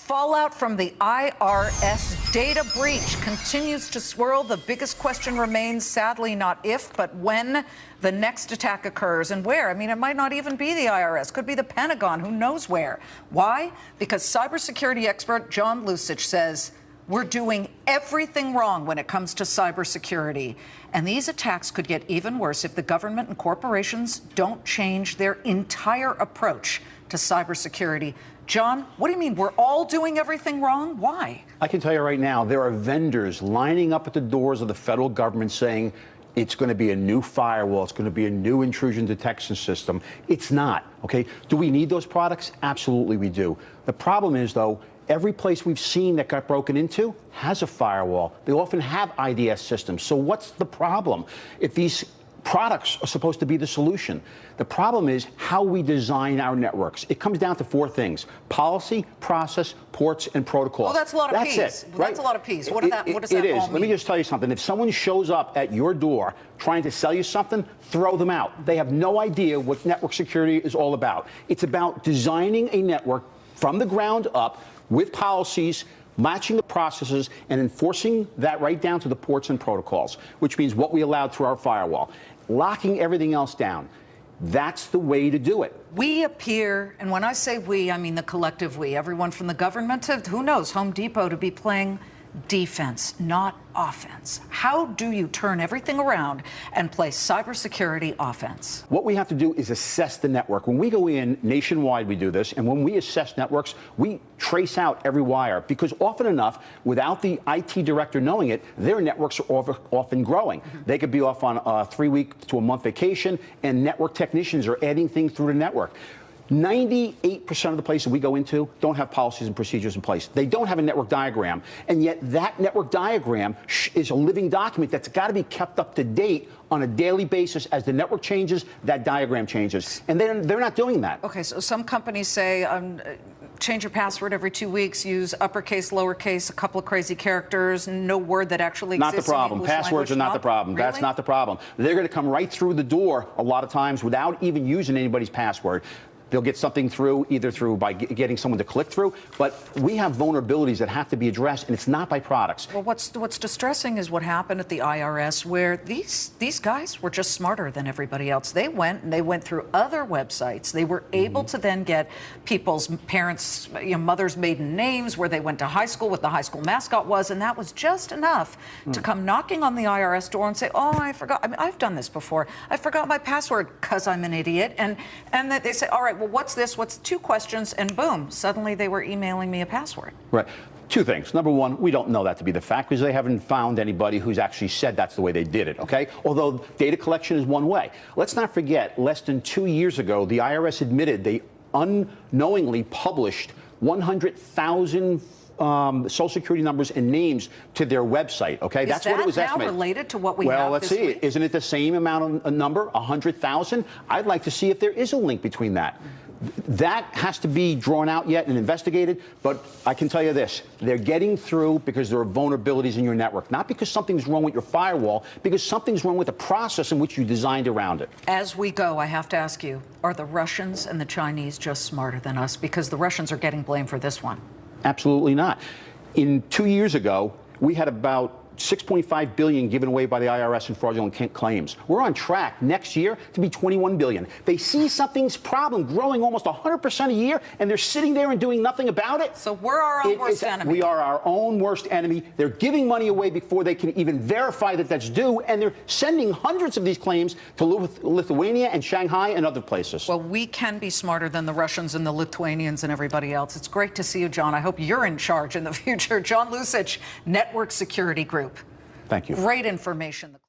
Fallout from the IRS data breach continues to swirl. The biggest question remains, sadly, not if, but when the next attack occurs and where. I mean, it might not even be the IRS. Could be the Pentagon. Who knows where? Why? Because cybersecurity expert John Lucich says we're doing everything wrong when it comes to cybersecurity. And these attacks could get even worse if the government and corporations don't change their entire approach to cybersecurity. John, what do you mean we're all doing everything wrong? Why? I can tell you right now, there are vendors lining up at the doors of the federal government saying it's going to be a new firewall, it's going to be a new intrusion detection system. It's not, okay? Do we need those products? Absolutely we do. The problem is, though, every place we've seen that got broken into has a firewall. They often have IDS systems. So what's the problem? If these products are supposed to be the solution, the problem is how we design our networks. It comes down to four things: policy, process, ports, and protocols. Well, that's a lot of P's. That's it, right? That's a lot of P's. What does that all mean? It is. Let me just tell you something. If someone shows up at your door trying to sell you something, throw them out. They have no idea what network security is all about. It's about designing a network from the ground up with policies, matching the processes, and enforcing that right down to the ports and protocols, which means what we allow through our firewall. Locking everything else down. That's the way to do it. We appear, and when I say we, I mean the collective we, everyone from the government to, who knows, Home Depot, to be playing defense, not offense. How do you turn everything around and play cybersecurity offense? What we have to do is assess the network. When we go in nationwide, we do this, and when we assess networks, we trace out every wire, because often enough, without the IT director knowing it, their networks are often growing. They could be off on a 3-week to a month vacation, and network technicians are adding things through the network. 98% of the places we go into don't have policies and procedures in place. They don't have a network diagram, and yet that network diagram is a living document that's got to be kept up to date on a daily basis. As the network changes, that diagram changes, and they're not doing that. Okay, so some companies say change your password every 2 weeks, use uppercase, lowercase, a couple of crazy characters, no word that actually exists. Not the problem. Passwords are not the problem. Really? That's not the problem. They're going to come right through the door a lot of times without even using anybody's password. They'll get something through, either through by getting someone to click through, but we have vulnerabilities that have to be addressed, and it's not by products. Well, what's distressing is what happened at the IRS, where these guys were just smarter than everybody else. They went through other websites. They were able to then get people's parents, mothers' maiden names, where they went to high school, what the high school mascot was, and that was just enough to come knocking on the IRS door and say, "Oh, I forgot. I mean, I've done this before. I forgot my password because I'm an idiot." And that they say, "All right, well, what's this? What's 2 questions?" And boom, suddenly they were emailing me a password. Right. 2 things. Number one, we don't know that to be the fact because they haven't found anybody who's actually said that's the way they did it, okay? Although data collection is one way. Let's not forget, less than 2 years ago, the IRS admitted they unknowingly published 100,000 Social Security numbers and names to their website, okay? That's what it was estimated. Is that now related to what we have Well, let's see. week? Isn't it the same amount of number, 100,000? I'd like to see if there is a link between that. That has to be drawn out yet and investigated, but I can tell you this. They're getting through because there are vulnerabilities in your network, not because something's wrong with your firewall, because something's wrong with the process in which you designed around it. As we go, I have to ask you, are the Russians and the Chinese just smarter than us? Because the Russians are getting blamed for this one. Absolutely not. 2 years ago, we had about $6.5 billion given away by the IRS in fraudulent claims. We're on track next year to be $21 billion. They see something's problem growing almost 100% a year, and they're sitting there and doing nothing about it. So we're our own worst enemy. We are our own worst enemy. They're giving money away before they can even verify that that's due, and they're sending hundreds of these claims to Lithuania and Shanghai and other places. Well, we can be smarter than the Russians and the Lithuanians and everybody else. It's great to see you, John. I hope you're in charge in the future. John Lucich, Network Security Group. Thank you. Great information.